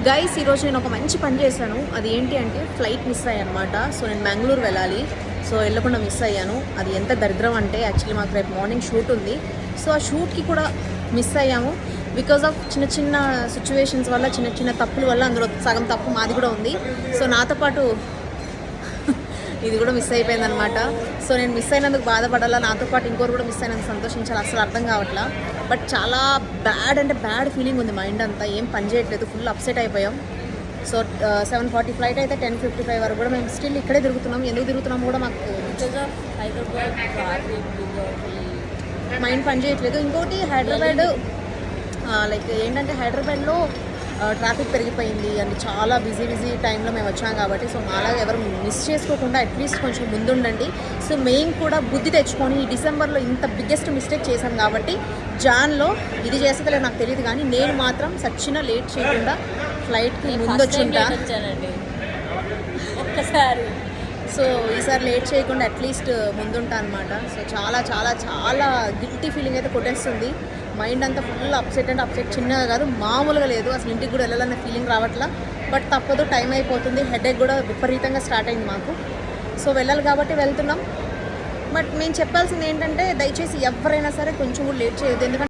Guys ఈరోజు నేను ఒక మంచి పని చేశాను. అది ఏంటి అంటే ఫ్లైట్ మిస్ అయ్యాను అనమాట. సో నేను బెంగళూరు వెళ్ళాలి, సో వెళ్ళకుండా మిస్ అయ్యాను. అది ఎంత దరిద్రం అంటే యాక్చువల్లీ మాకు రేపు మార్నింగ్ షూట్ ఉంది. సో ఆ షూట్కి కూడా మిస్ అయ్యాము బికాజ్ ఆఫ్ చిన్న చిన్న సిచ్యువేషన్స్ వల్ల, చిన్న చిన్న తప్పుల వల్ల. అందులో సగం తప్పు మాది కూడా ఉంది. సో నాతో పాటు ఇది కూడా మిస్ అయిపోయిందనమాట. సో నేను మిస్ అయినందుకు బాధపడాలా, నాతో పాటు ఇంకోరు కూడా మిస్ అయినందుకు సంతోషించాలి, అసలు అర్థం కావట్లా. బట్ చాలా బ్యాడ్ అంటే బ్యాడ్ ఫీలింగ్ ఉంది, మైండ్ అంతా ఏం పని చేయట్లేదు, ఫుల్ అప్సెట్ అయిపోయాం. సో 7:40 ఫ్లైట్ అయితే 10:55 వరకు కూడా మేము స్టిల్ ఇక్కడే తిరుగుతున్నాం. ఎందుకు తిరుగుతున్నాం కూడా మాకు మైండ్ పని చేయట్లేదు. ఇంకోటి హైదరాబాద్ లైక్ ఏంటంటే హైదరాబాద్లో ట్రాఫిక్ పెరిగిపోయింది అండ్ చాలా బిజీ టైంలో మేము వచ్చాం కాబట్టి. సో మాలాగా ఎవరు మిస్ చేసుకోకుండా అట్లీస్ట్ కొంచెం ముందుండండి. సో మేము కూడా బుద్ధి తెచ్చుకొని ఈ డిసెంబర్లో ఇంత బిగ్గెస్ట్ మిస్టేక్ చేశాం కాబట్టి జాన్లో ఇది చేస్తుందో నాకు తెలియదు, కానీ నేను మాత్రం సచ్చినా లేట్ చేయకుండా ఫ్లైట్కి ముందు వచ్చుంటా ఒక్కసారి. సో ఈసారి లేట్ చేయకుండా అట్లీస్ట్ ముందుంటా అనమాట. సో చాలా చాలా చాలా గిల్టీ ఫీలింగ్ అయితే కొట్టేస్తుంది. మైండ్ అంతా ఫుల్ అప్సెట్ అంటే అప్సెట్, చిన్నగా కాదు మామూలుగా లేదు. అసలు ఇంటికి కూడా వెళ్ళాలన్న ఫీలింగ్ రావట్లా. బట్ తప్పదు, టైం అయిపోతుంది. హెడేక్ కూడా విపరీతంగా స్టార్ట్ అయింది మాకు. సో వెళ్ళాలి కాబట్టి వెళ్తున్నాం. బట్ మేము చెప్పాల్సింది ఏంటంటే దయచేసి ఎవరైనా సరే కొంచెం కూడా లేట్ చేయొద్దు. ఎందుకంటే